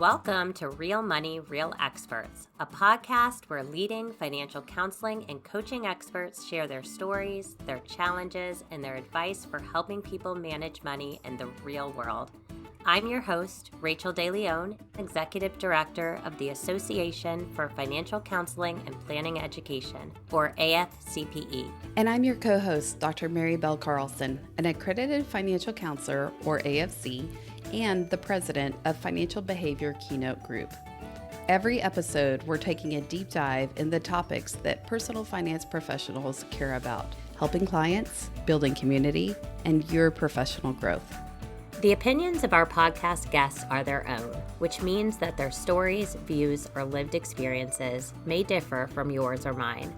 Welcome to Real Money, Real Experts, a podcast where leading financial counseling and coaching experts share their stories, their challenges, and their advice for helping people manage money in the real world. I'm your host, Rachael Deleon, Executive Director of the Association for Financial Counseling and Planning Education, or AFCPE. And I'm your co-host, Dr. Mary Bell Carlson, an accredited financial counselor, or AFC, and the president of Financial Behavior Keynote Group. Every episode, we're taking a deep dive in the topics that personal finance professionals care about, helping clients, building community, and your professional growth. The opinions of our podcast guests are their own, which means that their stories, views, or lived experiences may differ from yours or mine.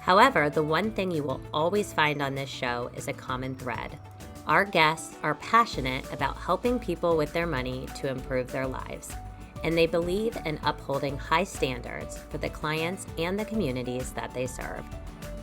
However, the one thing you will always find on this show is a common thread. Our guests are passionate about helping people with their money to improve their lives, and they believe in upholding high standards for the clients and the communities that they serve.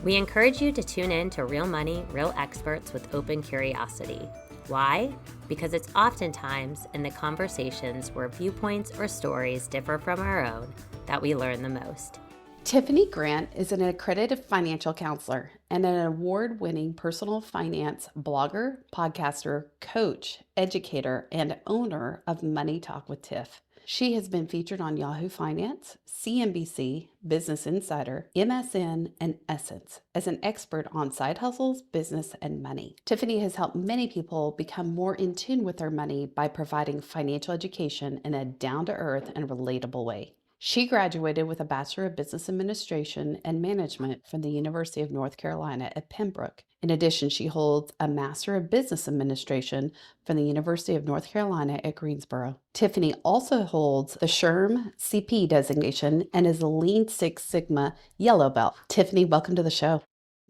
We encourage you to tune in to Real Money, Real Experts with open curiosity. Why? Because it's oftentimes in the conversations where viewpoints or stories differ from our own that we learn the most. Tiffany Grant is an accredited financial counselor and an award-winning personal finance blogger, podcaster, coach, educator, and owner of Money Talk with Tiff. She has been featured on Yahoo Finance, CNBC, Business Insider, MSN, and Essence as an expert on side hustles, business, and money. Tiffany has helped many people become more in tune with their money by providing financial education in a down-to-earth and relatable way. She graduated with a Bachelor of Business Administration and Management from the University of North Carolina at Pembroke. In addition, she holds a Master of Business Administration from the University of North Carolina at Greensboro. Tiffany also holds the SHRM CP designation and is a Lean Six Sigma Yellow Belt. Tiffany, welcome to the show.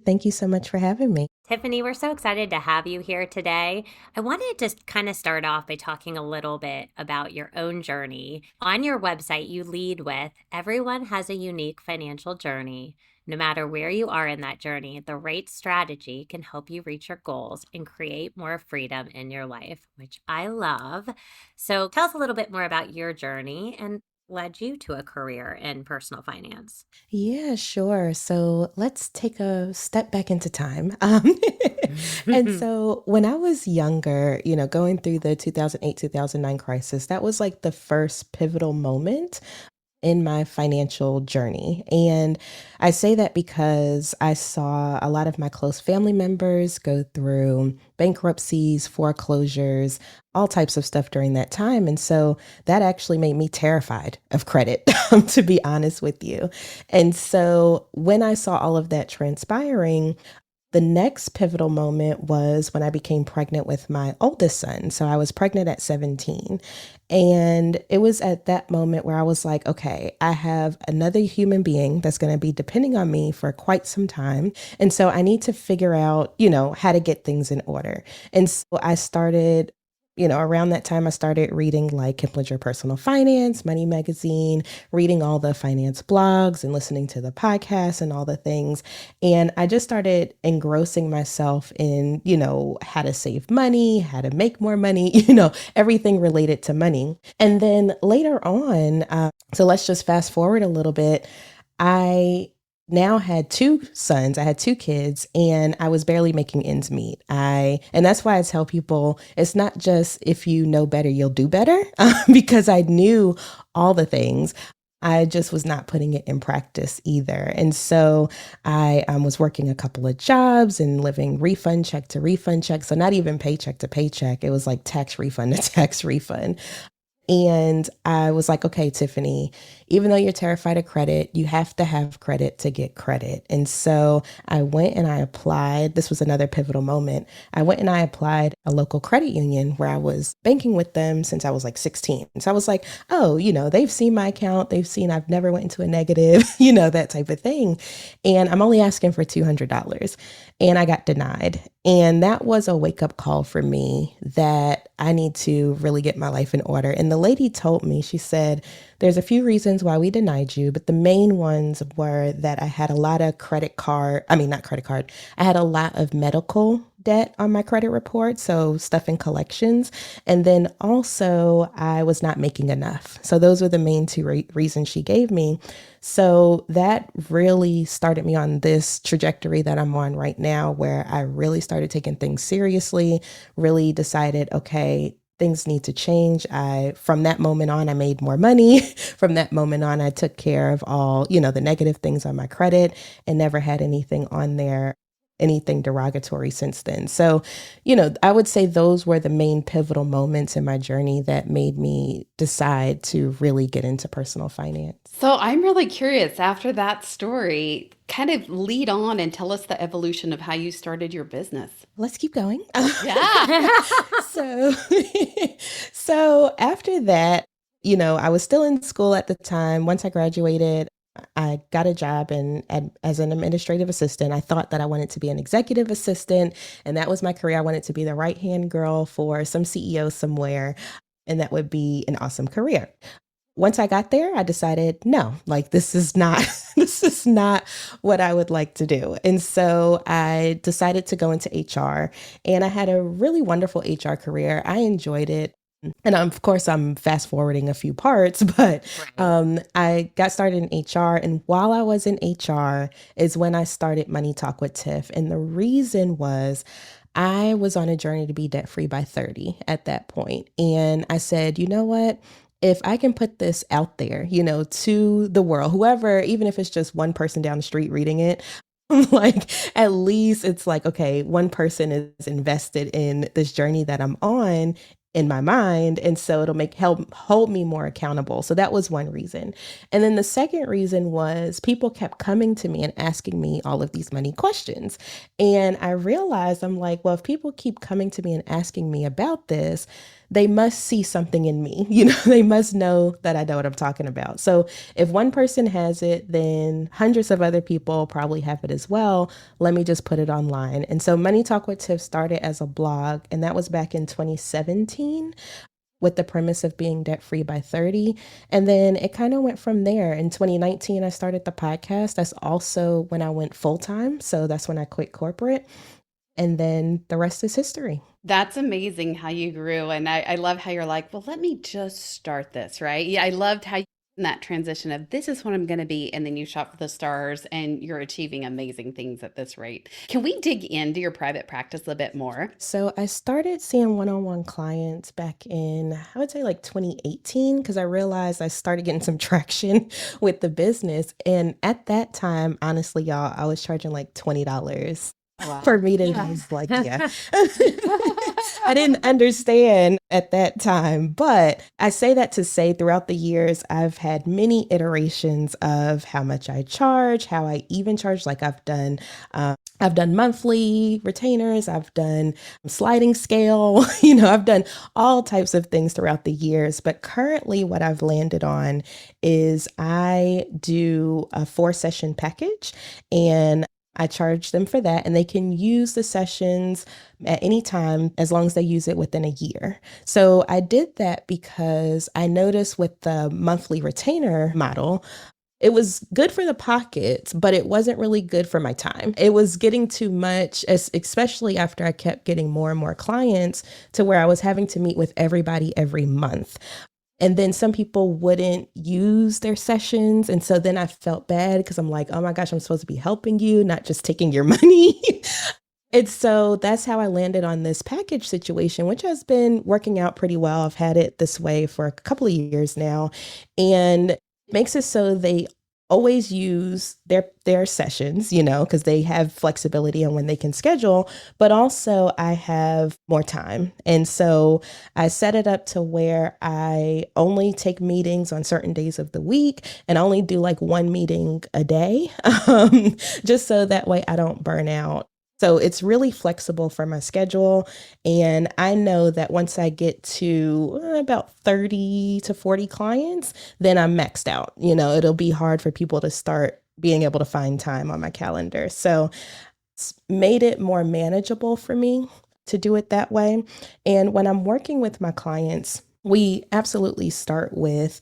Thank you so much for having me. Tiffany, we're so excited to have you here today. I wanted to just kind of start off by talking a little bit about your own journey. On your website, you lead with, everyone has a unique financial journey. No matter where you are in that journey, the right strategy can help you reach your goals and create more freedom in your life, which I love. So tell us a little bit more about your journey and led you to a career in personal finance. Yeah, sure. So let's take a step back into time. And so when I was younger, going through the 2008-2009 crisis, that was like the first pivotal moment in my financial journey. And I say that because I saw a lot of my close family members go through bankruptcies, foreclosures, all types of stuff during that time. And so that actually made me terrified of credit, to be honest with you. And so when I saw all of that transpiring, the next pivotal moment was when I became pregnant with my oldest son. So I was pregnant at 17. And it was at that moment where I was like, okay, I have another human being that's going to be depending on me for quite some time. And so I need to figure out, how to get things in order. And so I started around that time, I started reading like Kiplinger Personal Finance, Money Magazine, reading all the finance blogs and listening to the podcasts and all the things. And I just started engrossing myself in, how to save money, how to make more money, everything related to money. And then later on, so let's just fast forward a little bit. I now had two sons, I had two kids, and I was barely making ends meet. And that's why I tell people, it's not just if you know better, you'll do better, because I knew all the things. I just was not putting it in practice either. And so I was working a couple of jobs and living refund check to refund check. So not even paycheck to paycheck. It was like tax refund to tax refund. And I was like, okay, Tiffany, even though you're terrified of credit, you have to have credit to get credit. And so I went and I applied. This was another pivotal moment. I went and I applied a local credit union where I was banking with them since I was like 16. So I was like, oh, they've seen my account. They've seen I've never went into a negative, that type of thing. And I'm only asking for $200. And I got denied. And that was a wake-up call for me that I need to really get my life in order. And the lady told me, she said, there's a few reasons why we denied you, but the main ones were that I had a lot of I had a lot of medical debt on my credit report, so stuff in collections. And then also I was not making enough. So those were the main two reasons she gave me. So that really started me on this trajectory that I'm on right now, where I really started taking things seriously, really decided, okay, things need to change. From that moment on, I made more money. From that moment on, I took care of all, the negative things on my credit and never had anything on there, anything derogatory since then. So, I would say those were the main pivotal moments in my journey that made me decide to really get into personal finance. So I'm really curious, after that story, kind of lead on and tell us the evolution of how you started your business. Let's keep going. Yeah. So, so after that, I was still in school at the time. Once I graduated, I got a job as an administrative assistant. I thought that I wanted to be an executive assistant, and that was my career. I wanted to be the right-hand girl for some CEO somewhere, and that would be an awesome career. Once I got there, I decided, no, like this is not what I would like to do. And so I decided to go into HR, and I had a really wonderful HR career. I enjoyed it. And of course, I'm fast forwarding a few parts, but I got started in HR. And while I was in HR is when I started Money Talk with Tiff. And the reason was I was on a journey to be debt free by 30 at that point. And I said, you know what? If I can put this out there, to the world, whoever, even if it's just one person down the street reading it, like at least it's like, okay, one person is invested in this journey that I'm on in my mind. And so it'll help hold me more accountable. So that was one reason. And then the second reason was people kept coming to me and asking me all of these money questions. And I realized I'm like, well, if people keep coming to me and asking me about this, they must see something in me. They must know that I know what I'm talking about. So if one person has it, then hundreds of other people probably have it as well. Let me just put it online. And so Money Talk with Tiff started as a blog, and that was back in 2017 with the premise of being debt free by 30. And then it kind of went from there. In 2019, I started the podcast. That's also when I went full time. So that's when I quit corporate. And then the rest is history. That's amazing how you grew. And I love how you're like, well, let me just start this, right? Yeah, I loved how you in that transition of this is what I'm going to be. And then you shot for the stars and you're achieving amazing things at this rate. Can we dig into your private practice a bit more? So I started seeing one-on-one clients back in, I would say like 2018, because I realized I started getting some traction with the business. And at that time, honestly, y'all, I was charging like $20. Wow. For me to was like, yeah. I didn't understand at that time, but I say that to say throughout the years, I've had many iterations of how much I charge, how I even charge. Like I've done monthly retainers, I've done sliding scale, I've done all types of things throughout the years. But currently what I've landed on is I do a 4-session package, and I charge them for that, and they can use the sessions at any time as long as they use it within a year. So I did that because I noticed with the monthly retainer model, it was good for the pockets, but it wasn't really good for my time. It was getting too much, especially after I kept getting more and more clients to where I was having to meet with everybody every month. And then some people wouldn't use their sessions. And so then I felt bad because I'm like, oh my gosh, I'm supposed to be helping you, not just taking your money. And so that's how I landed on this package situation, which has been working out pretty well. I've had it this way for a couple of years now, and makes it so they always use their sessions, because they have flexibility on when they can schedule, but also I have more time. And so I set it up to where I only take meetings on certain days of the week and only do like one meeting a day, just so that way I don't burn out. So it's really flexible for my schedule. And I know that once I get to about 30 to 40 clients, then I'm maxed out. It'll be hard for people to start being able to find time on my calendar. So it's made it more manageable for me to do it that way. And when I'm working with my clients, we absolutely start with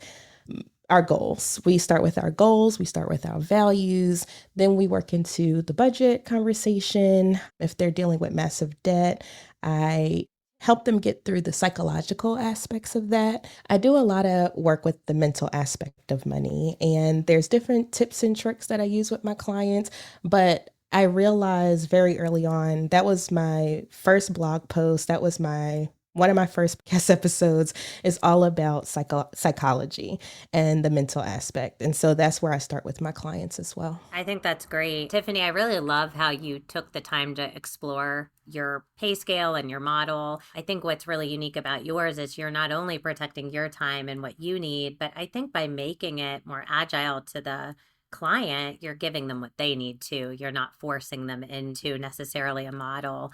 our goals. We start with our goals, we start with our values, then we work into the budget conversation. If they're dealing with massive debt, I help them get through the psychological aspects of that. I do a lot of work with the mental aspect of money, and there's different tips and tricks that I use with my clients, but I realized very early on that was my first blog post. That was my one of my first podcast episodes is all about psychology and the mental aspect. And so that's where I start with my clients as well. I think that's great. Tiffany, I really love how you took the time to explore your pay scale and your model. I think what's really unique about yours is you're not only protecting your time and what you need, but I think by making it more agile to the client, you're giving them what they need too. You're not forcing them into necessarily a model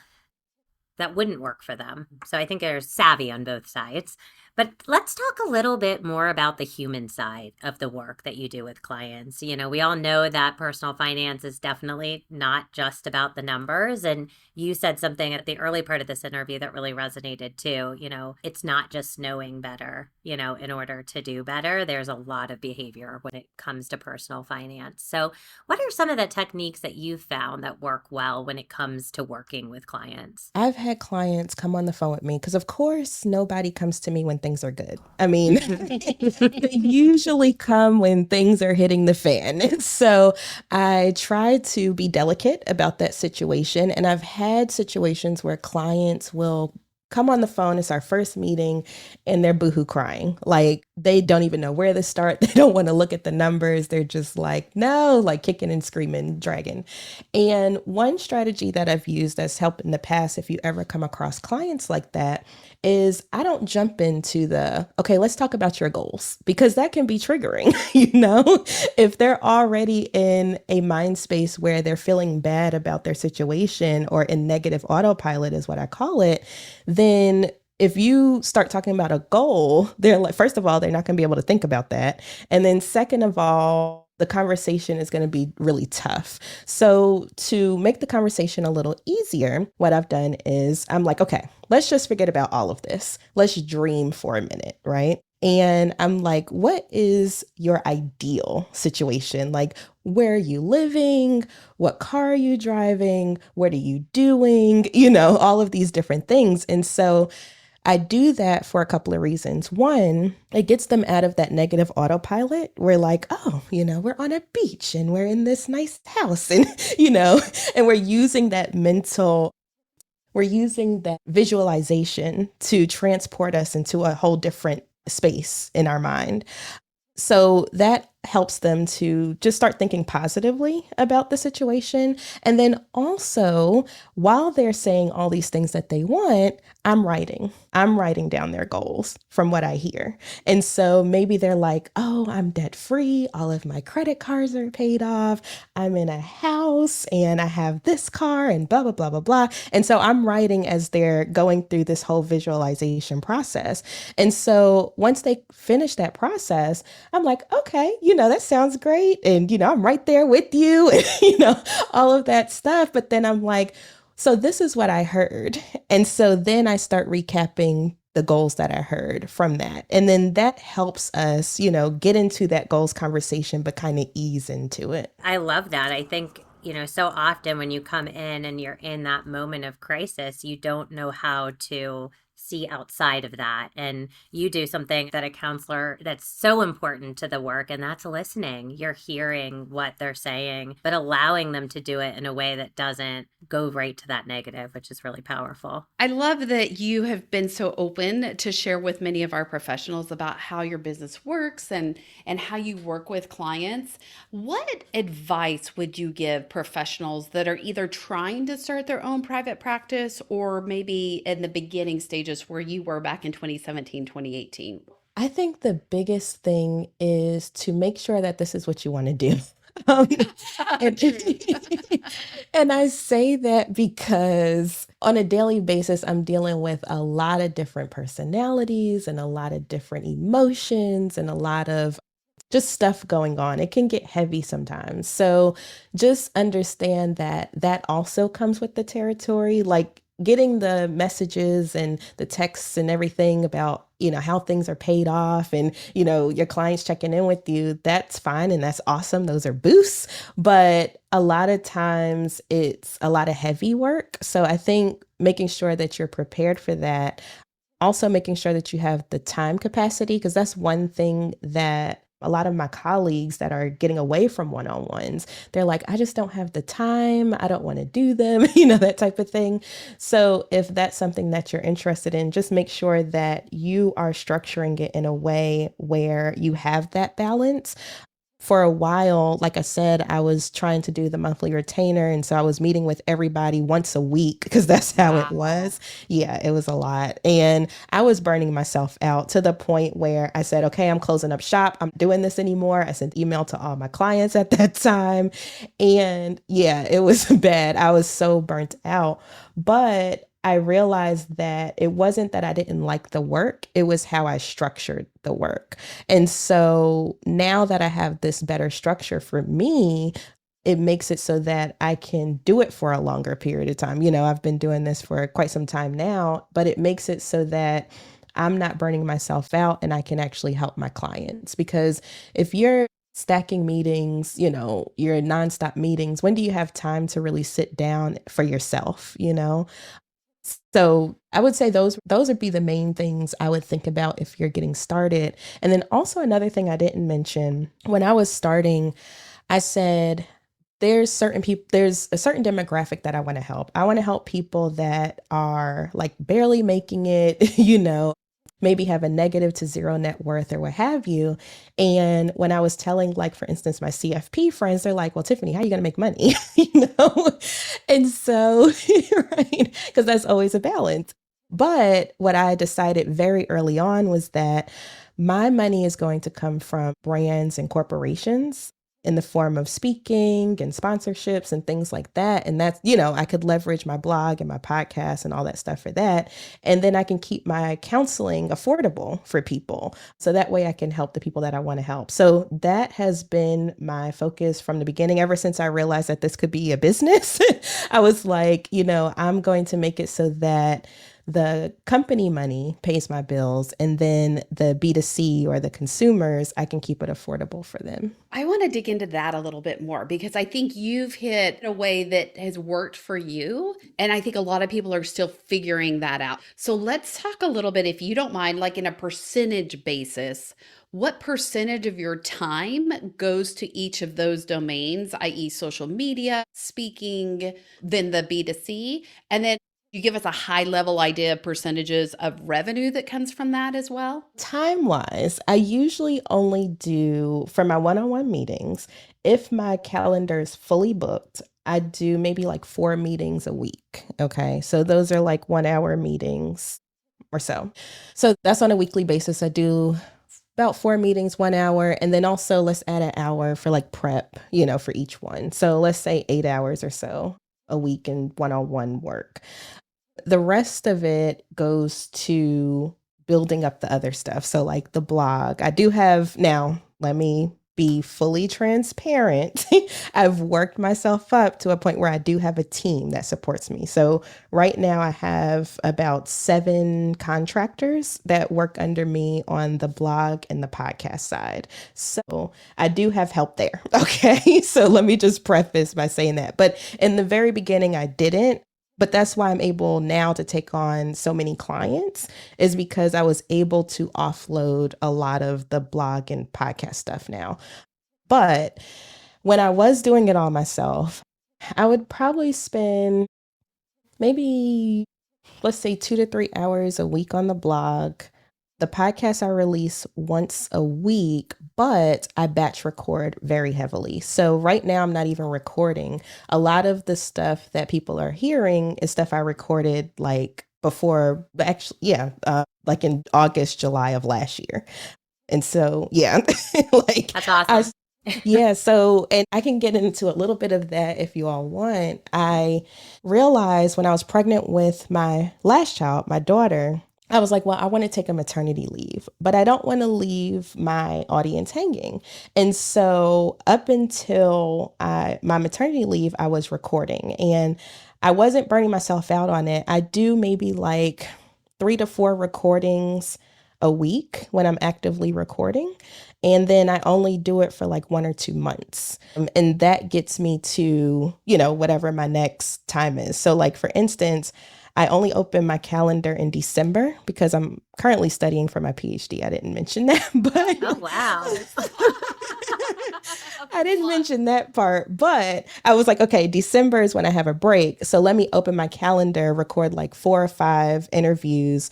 that wouldn't work for them. So I think there's savvy on both sides. But let's talk a little bit more about the human side of the work that you do with clients. You know, we all know that personal finance is definitely not just about the numbers. And you said something at the early part of this interview that really resonated too. You know, it's not just knowing better, you know, in order to do better. There's a lot of behavior when it comes to personal finance. So what are some of the techniques that you've found that work well when it comes to working with clients? I've had clients come on the phone with me because, of course, nobody comes to me when things are good. I mean, they usually come when things are hitting the fan. So I try to be delicate about that situation. And I've had situations where clients will come on the phone. It's our first meeting and they're boohoo crying. Like they don't even know where to start. They don't want to look at the numbers. They're just like, no, like kicking and screaming, dragging. And one strategy that I've used that's helped in the past, if you ever come across clients like that, is I don't jump into okay, let's talk about your goals, because that can be triggering, if they're already in a mind space where they're feeling bad about their situation or in negative autopilot is what I call it, then if you start talking about a goal, they're like, first of all, they're not going to be able to think about that. And then second of all, the conversation is going to be really tough. So to make the conversation a little easier, what I've done is I'm like, okay, let's just forget about all of this. Let's dream for a minute, right? And I'm like, what is your ideal situation? Like, where are you living? What car are you driving? What are you doing? All of these different things. And so I do that for a couple of reasons. One, it gets them out of that negative autopilot. We're like, oh, we're on a beach and we're in this nice house and, and we're using that visualization to transport us into a whole different space in our mind. So that helps them to just start thinking positively about the situation. And then also, while they're saying all these things that they want, I'm writing down their goals from what I hear. And so maybe they're like, oh, I'm debt free. All of my credit cards are paid off. I'm in a house and I have this car and blah, blah, blah, blah, blah. And so I'm writing as they're going through this whole visualization process. And so once they finish that process, I'm like, okay, that sounds great. And, I'm right there with you, and, all of that stuff. But then I'm like, so this is what I heard. And so then I start recapping the goals that I heard from that. And then that helps us, get into that goals conversation, but kind of ease into it. I love that. I think, so often when you come in and you're in that moment of crisis, you don't know how to see outside of that. And you do something that a counselor that's so important to the work, and that's listening. You're hearing what they're saying, but allowing them to do it in a way that doesn't go right to that negative, which is really powerful. I love that you have been so open to share with many of our professionals about how your business works and how you work with clients. What advice would you give professionals that are either trying to start their own private practice or maybe in the beginning stages where you were back in 2017, 2018? I think the biggest thing is to make sure that this is what you want to do. Um, and, and I say that because on a daily basis, I'm dealing with a lot of different personalities and a lot of different emotions and a lot of just stuff going on. It can get heavy sometimes. So just understand that that also comes with the territory. Like, getting the messages and the texts and everything about, how things are paid off and, your clients checking in with you, that's fine. And that's awesome. Those are boosts. But a lot of times it's a lot of heavy work. So I think making sure that you're prepared for that. Also making sure that you have the time capacity, because that's one thing that a lot of my colleagues that are getting away from one-on-ones, they're like, I just don't have the time. I don't want to do them, that type of thing. So if that's something that you're interested in, just make sure that you are structuring it in a way where you have that balance. For a while, like I said, I was trying to do the monthly retainer. And so I was meeting with everybody once a week because that's how it was. Yeah, it was a lot. And I was burning myself out to the point where I said, okay, I'm closing up shop. I'm doing this anymore. I sent email to all my clients at that time. And yeah, it was bad. I was so burnt out. But I realized that it wasn't that I didn't like the work, it was how I structured the work. And so now that I have this better structure for me, it makes it so that I can do it for a longer period of time. I've been doing this for quite some time now, but it makes it so that I'm not burning myself out and I can actually help my clients. Because if you're stacking meetings, your nonstop meetings, when do you have time to really sit down for yourself, So I would say those would be the main things I would think about if you're getting started. And then also another thing I didn't mention, when I was starting, I said there's a certain demographic that I want to help. I want to help people that are like barely making it, maybe have a negative to zero net worth or what have you. And when I was telling, like, for instance, my CFP friends, they're like, well, Tiffany, how are you going to make money? And so, right, because that's always a balance. But what I decided very early on was that my money is going to come from brands and corporations in the form of speaking and sponsorships and things like that. And that's, I could leverage my blog and my podcast and all that stuff for that. And then I can keep my counseling affordable for people. So that way I can help the people that I want to help. So that has been my focus from the beginning, ever since I realized that this could be a business. I was like, I'm going to make it so that the company money pays my bills, and then the B2C or the consumers, I can keep it affordable for them. I want to dig into that a little bit more because I think you've hit a way that has worked for you. And I think a lot of people are still figuring that out. So let's talk a little bit, if you don't mind, like in a percentage basis, what percentage of your time goes to each of those domains, i.e. social media, speaking, then the B2C, and then you give us a high level idea of percentages of revenue that comes from that as well? Time wise, I usually only do for my one-on-one meetings. If my calendar is fully booked, I do maybe like 4 meetings a week. Okay. So those are like 1 hour meetings or so. So that's on a weekly basis. I do about 4 meetings, 1 hour. And then also let's add an hour for like prep, for each one. So let's say 8 hours or so a week in one-on-one work. The rest of it goes to building up the other stuff. So like the blog, I do have now, let me be fully transparent. I've worked myself up to a point where I do have a team that supports me. So right now I have about 7 contractors that work under me on the blog and the podcast side. So I do have help there. Okay. So let me just preface by saying that. But in the very beginning, I didn't. But that's why I'm able now to take on so many clients, is because I was able to offload a lot of the blog and podcast stuff now. But when I was doing it all myself, I would probably spend maybe, let's say 2 to 3 hours a week on the blog. The podcast I release once a week, but I batch record very heavily. So right now I'm not even recording. A lot of the stuff that people are hearing is stuff I recorded like before, actually, like in August, July of last year. And so, yeah, like That's awesome. So, and I can get into a little bit of that if you all want. I realized when I was pregnant with my last child, my daughter, I was like, well, I want to take a maternity leave, but I don't want to leave my audience hanging. And so up until my maternity leave, I was recording, and I wasn't burning myself out on it. I do maybe like 3 to 4 recordings a week when I'm actively recording. And then I only do it for like 1 or 2 months. And that gets me to, whatever my next time is. So like, for instance, I only open my calendar in December because I'm currently studying for my PhD. I didn't mention that, but Oh, wow. I didn't mention that part, but I was like, okay, December is when I have a break. So let me open my calendar, record like 4 or 5 interviews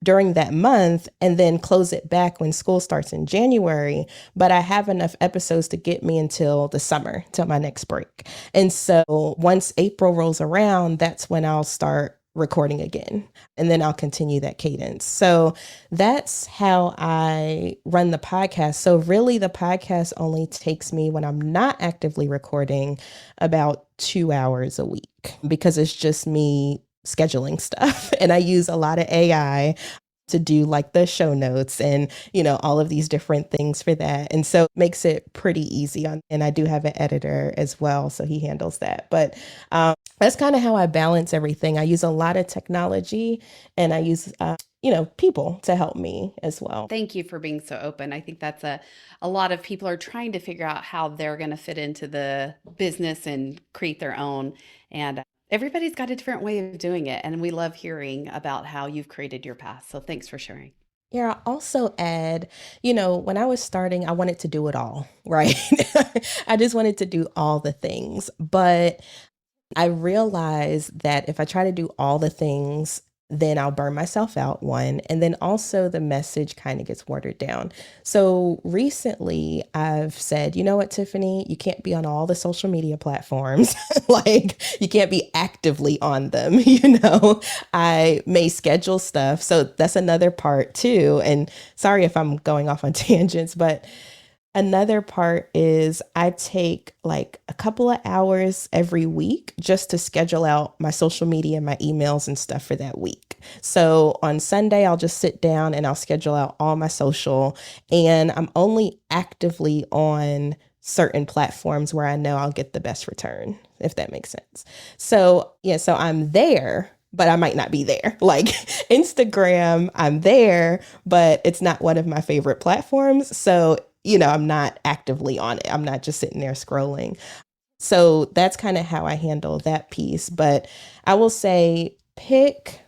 during that month, and then close it back when school starts in January. But I have enough episodes to get me until the summer, till my next break. And so once April rolls around, that's when I'll start recording again. And then I'll continue that cadence. So that's how I run the podcast. So really, the podcast only takes me, when I'm not actively recording, about 2 hours a week, because it's just me scheduling stuff. And I use a lot of AI to do like the show notes and, all of these different things for that. And so it makes it pretty easy and I do have an editor as well, so he handles that. But that's kind of how I balance everything. I use a lot of technology, and I use, people to help me as well. Thank you for being so open. I think that's a lot of people are trying to figure out how they're going to fit into the business and create their own. And everybody's got a different way of doing it. And we love hearing about how you've created your path. So thanks for sharing. Yeah, I'll also add, when I was starting, I wanted to do it all, right? I just wanted to do all the things. But I realized that if I try to do all the things, then I'll burn myself out, one. And then also the message kind of gets watered down. So recently I've said, you know what, Tiffany, you can't be on all the social media platforms. Like, you can't be actively on them. I may schedule stuff. So that's another part too. And sorry if I'm going off on tangents, but another part is I take like a couple of hours every week just to schedule out my social media, my emails and stuff for that week. So on Sunday, I'll just sit down and I'll schedule out all my social, and I'm only actively on certain platforms where I know I'll get the best return, if that makes sense. So so I'm there, but I might not be there. Like Instagram, I'm there, but it's not one of my favorite platforms. So I'm not actively on it. I'm not just sitting there scrolling. So that's kind of how I handle that piece. But I will say, pick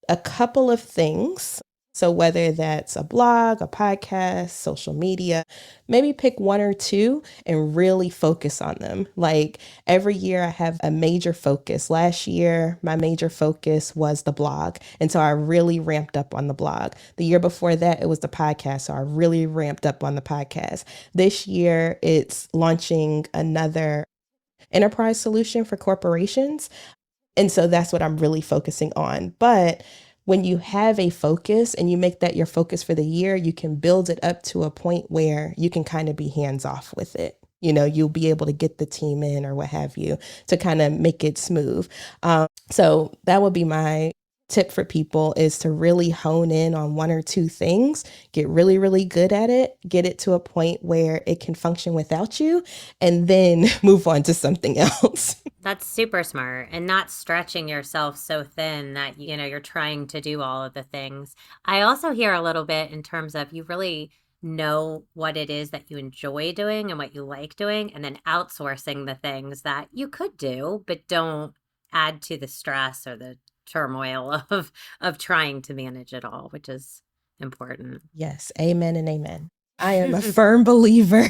a couple of things. So whether that's a blog, a podcast, social media, maybe pick 1 or 2 and really focus on them. Like every year I have a major focus. Last year, my major focus was the blog. And so I really ramped up on the blog. The year before that, it was the podcast. So I really ramped up on the podcast. This year, it's launching another enterprise solution for corporations. And so that's what I'm really focusing on. But when you have a focus and you make that your focus for the year, you can build it up to a point where you can kind of be hands off with it. You'll be able to get the team in or what have you to kind of make it smooth. So that would be my tip for people, is to really hone in on 1 or 2 things, get really, really good at it, get it to a point where it can function without you, and then move on to something else. That's super smart, and not stretching yourself so thin that, you're trying to do all of the things. I also hear a little bit in terms of you really know what it is that you enjoy doing and what you like doing, and then outsourcing the things that you could do, but don't add to the stress or the turmoil of trying to manage it all, which is important. Yes, amen and amen. I am a firm believer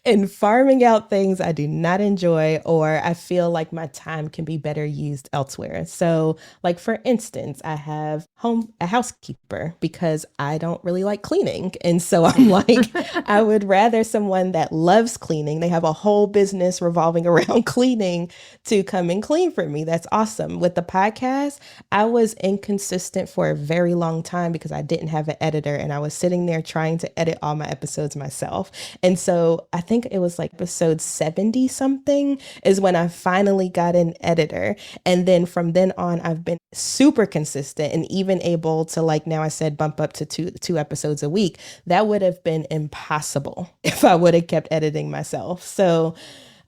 in farming out things I do not enjoy, or I feel like my time can be better used elsewhere. So, like for instance, I have a housekeeper because I don't really like cleaning. And so I'm like, I would rather someone that loves cleaning, they have a whole business revolving around cleaning, to come and clean for me. That's awesome. With the podcast, I was inconsistent for a very long time because I didn't have an editor, and I was sitting there trying to edit all my episodes myself. And so I think it was like episode 70 something is when I finally got an editor. And then from then on, I've been super consistent and even able to, like now I said, bump up to two episodes a week. That would have been impossible if I would have kept editing myself. So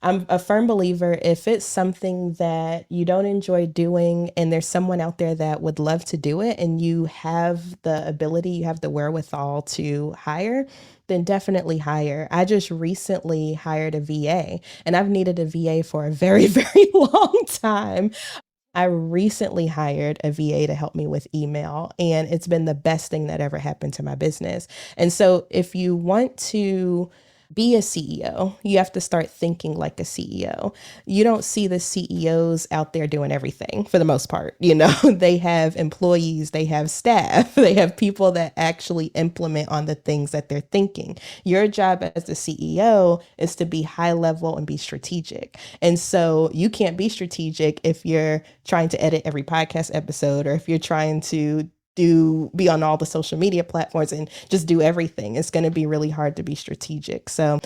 I'm a firm believer, if it's something that you don't enjoy doing and there's someone out there that would love to do it and you have the ability, you have the wherewithal to hire, then definitely hire. I just recently hired a VA and I've needed a VA for a very, very long time. I recently hired a VA to help me with email, and it's been the best thing that ever happened to my business. And so, if you want to be a CEO, you have to start thinking like a CEO. You don't see the CEOs out there doing everything for the most part. They have employees, they have staff, they have people that actually implement on the things that they're thinking. Your job as the CEO is to be high level and be strategic. And so you can't be strategic if you're trying to edit every podcast episode or if you're trying to be on all the social media platforms and just do everything. It's going to be really hard to be strategic. So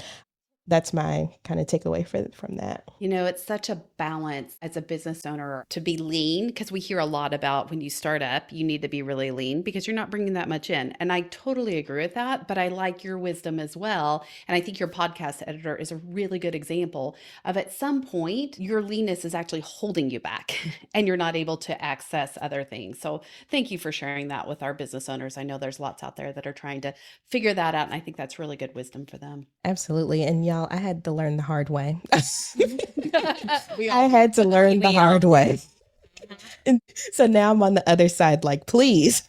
that's my kind of takeaway from that. It's such a balance as a business owner to be lean, because we hear a lot about when you start up, you need to be really lean because you're not bringing that much in. And I totally agree with that, but I like your wisdom as well. And I think your podcast editor is a really good example of, at some point, your leanness is actually holding you back and you're not able to access other things. So thank you for sharing that with our business owners. I know there's lots out there that are trying to figure that out. And I think that's really good wisdom for them. Absolutely. And y'all, I had to learn the hard way. I had to learn the hard way. And so now I'm on the other side, like, please,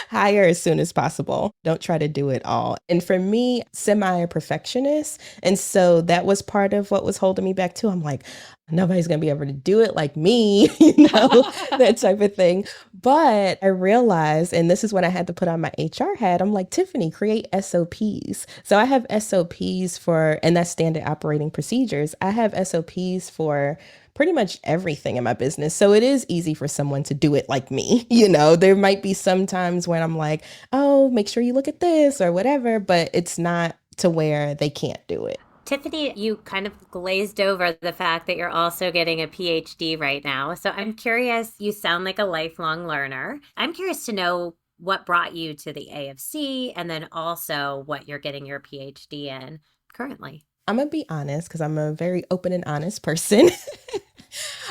hire as soon as possible. Don't try to do it all. And for me, a perfectionist. And so that was part of what was holding me back too. I'm like, nobody's going to be able to do it like me, that type of thing. But I realized, and this is when I had to put on my HR hat, I'm like, Tiffany, create SOPs. So I have SOPs and that's standard operating procedures. I have SOPs for pretty much everything in my business. So it is easy for someone to do it like me. There might be some times when I'm like, oh, make sure you look at this or whatever, but it's not to where they can't do it. Tiffany, you kind of glazed over the fact that you're also getting a PhD right now. So I'm curious, you sound like a lifelong learner. I'm curious to know what brought you to the AFC and then also what you're getting your PhD in currently. I'm going to be honest because I'm a very open and honest person.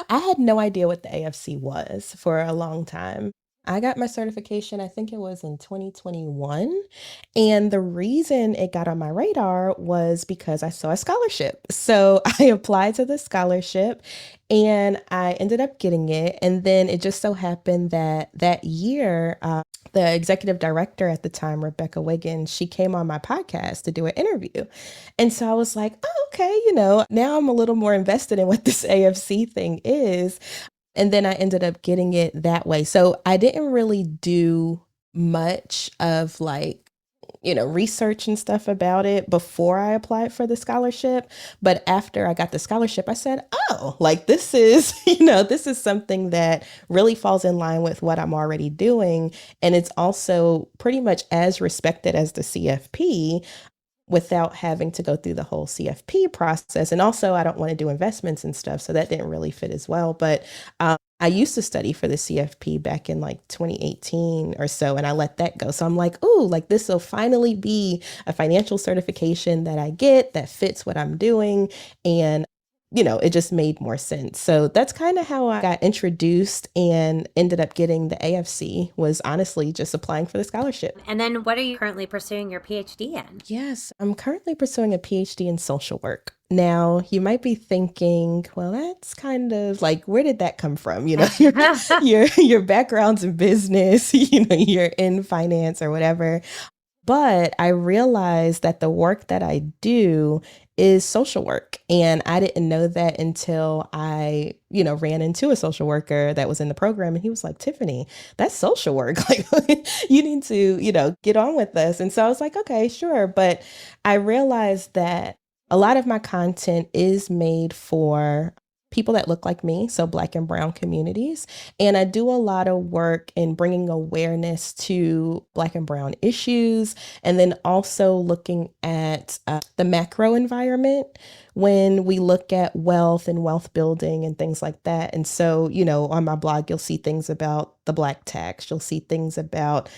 I had no idea what the AFC was for a long time. I got my certification, I think it was in 2021. And the reason it got on my radar was because I saw a scholarship. So I applied to the scholarship and I ended up getting it. And then it just so happened that year, the executive director at the time, Rebecca Wiggins, she came on my podcast to do an interview. And so I was like, oh, okay, now I'm a little more invested in what this AFC thing is. And then I ended up getting it that way. So I didn't really do much of research and stuff about it before I applied for the scholarship. But after I got the scholarship, I said, oh, this is, this is something that really falls in line with what I'm already doing. And it's also pretty much as respected as the CFP without having to go through the whole CFP process. And also I don't want to do investments and stuff. So that didn't really fit as well. But I used to study for the CFP back in 2018 or so, and I let that go. So I'm like, ooh, this will finally be a financial certification that I get that fits what I'm doing. And it just made more sense. So that's kind of how I got introduced and ended up getting the AFC, was honestly just applying for the scholarship. And then what are you currently pursuing your PhD in? Yes, I'm currently pursuing a PhD in social work. Now, you might be thinking, well, that's kind of where did that come from? Your background's in business, you're in finance or whatever. But I realized that the work that I do is social work. And I didn't know that until I, ran into a social worker that was in the program. And he was like, Tiffany, that's social work. You need to, get on with this. And so I was like, okay, sure. But I realized that a lot of my content is made for people that look like me, so Black and Brown communities. And I do a lot of work in bringing awareness to Black and Brown issues, and then also looking at the macro environment when we look at wealth and wealth building and things like that. And so, on my blog, you'll see things about the Black tax. You'll see things about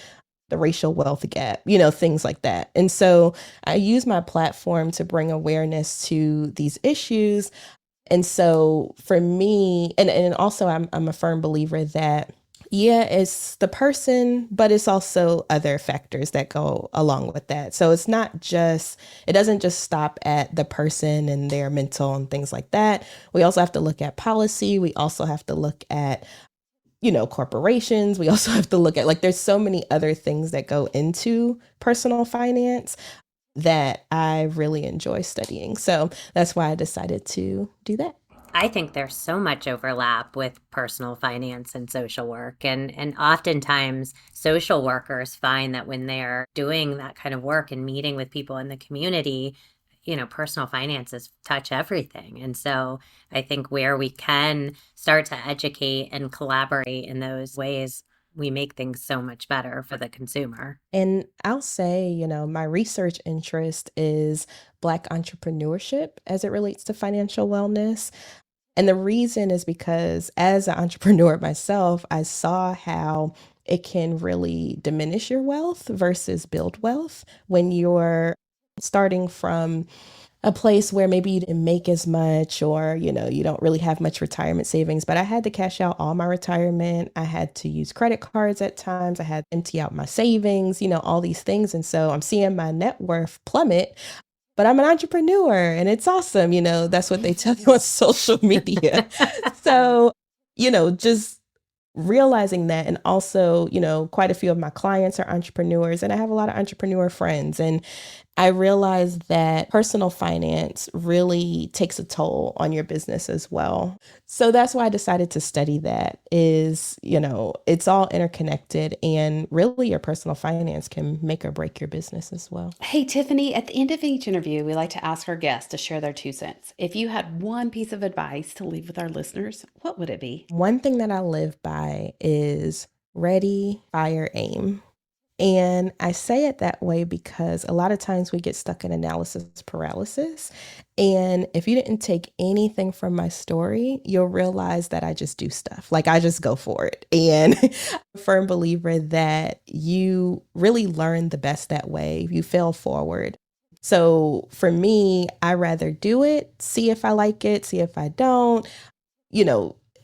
the racial wealth gap, things like that. And so I use my platform to bring awareness to these issues. And so for me, and also I'm a firm believer that, yeah, it's the person, but it's also other factors that go along with that. So it doesn't just stop at the person and their mental and things like that. We also have to look at policy. We also have to look at corporations. We also have to look at, like, there's so many other things that go into personal finance that I really enjoy studying. So that's why I decided to do that. I think there's so much overlap with personal finance and social work. And oftentimes social workers find that when they're doing that kind of work and meeting with people in the community, personal finances touch everything. And so I think where we can start to educate and collaborate in those ways, we make things so much better for the consumer. And I'll say, my research interest is Black entrepreneurship as it relates to financial wellness. And the reason is because as an entrepreneur myself, I saw how it can really diminish your wealth versus build wealth when you're starting from a place where maybe you didn't make as much, or, you don't really have much retirement savings. But I had to cash out all my retirement. I had to use credit cards at times. I had to empty out my savings, all these things. And so I'm seeing my net worth plummet. But I'm an entrepreneur and it's awesome. That's what they tell you on social media. So, just realizing that. And also, quite a few of my clients are entrepreneurs and I have a lot of entrepreneur friends. And I realized that personal finance really takes a toll on your business as well. So that's why I decided to study that. It's all interconnected, and really your personal finance can make or break your business as well. Hey, Tiffany, at the end of each interview, we like to ask our guests to share their 2 cents. If you had one piece of advice to leave with our listeners, what would it be? One thing that I live by is ready, fire, aim. And I say it that way because a lot of times we get stuck in analysis paralysis. And if you didn't take anything from my story, you'll realize that I just do stuff. Like, I just go for it. And I'm a firm believer that you really learn the best that way. You fail forward. So for me, I rather do it, see if I like it, see if I don't,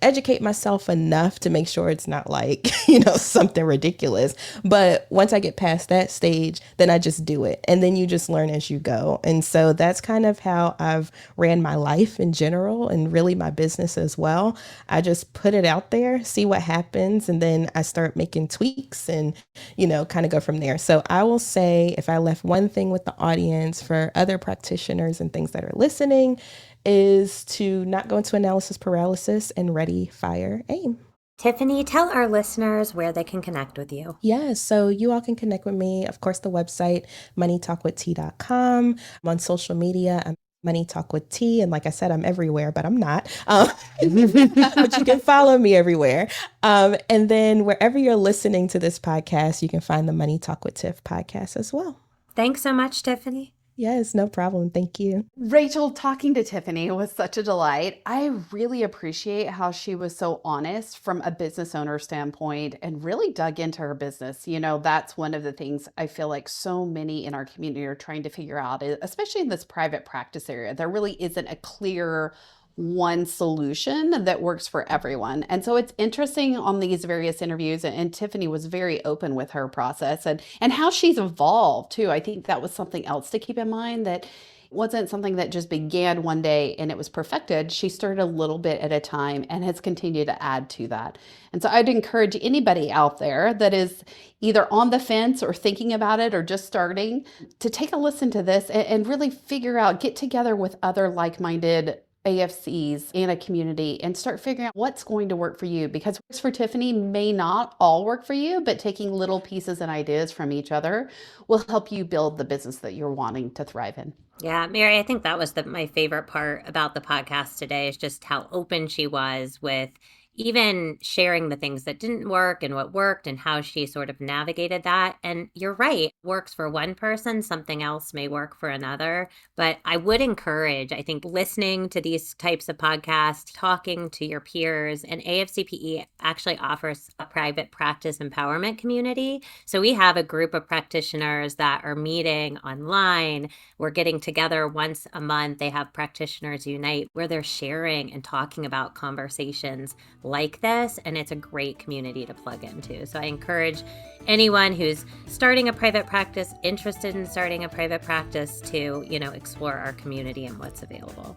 educate myself enough to make sure it's not like, something ridiculous. But once I get past that stage, then I just do it. And then you just learn as you go. And so that's kind of how I've ran my life in general, and really my business as well. I just put it out there, see what happens. And then I start making tweaks and, kind of go from there. So I will say, if I left one thing with the audience for other practitioners and things that are listening, is to not go into analysis paralysis and ready, fire, aim. Tiffany, tell our listeners where they can connect with you. Yeah, so you all can connect with me. Of course, the website, moneytalkwitht.com. I'm on social media. I'm Money Talk with T. And like I said, I'm everywhere, but I'm not. But you can follow me everywhere. And then wherever you're listening to this podcast, you can find the Money Talk with Tiff podcast as well. Thanks so much, Tiffany. Yes, no problem. Thank you. Rachael, talking to Tiffany was such a delight. I really appreciate how she was so honest from a business owner standpoint and really dug into her business. That's one of the things I feel like so many in our community are trying to figure out, especially in this private practice area. There really isn't a clear one solution that works for everyone. And so it's interesting on these various interviews, and Tiffany was very open with her process and how she's evolved too. I think that was something else to keep in mind, that wasn't something that just began one day and it was perfected. She started a little bit at a time and has continued to add to that. And so I'd encourage anybody out there that is either on the fence or thinking about it or just starting to take a listen to this and really figure out, get together with other like-minded AFCs in a community and start figuring out what's going to work for you, because what works for Tiffany may not all work for you, but taking little pieces and ideas from each other will help you build the business that you're wanting to thrive in. Yeah, Mary, I think that was my favorite part about the podcast today, is just how open she was with, even sharing the things that didn't work and what worked and how she sort of navigated that. And you're right, works for one person, something else may work for another. But I would encourage, I think, listening to these types of podcasts, talking to your peers, and AFCPE actually offers a private practice empowerment community. So we have a group of practitioners that are meeting online. We're getting together once a month. They have Practitioners Unite where they're sharing and talking about conversations like this, and it's a great community to plug into. So I encourage anyone who's starting a private practice, interested in starting a private practice, to, explore our community and what's available.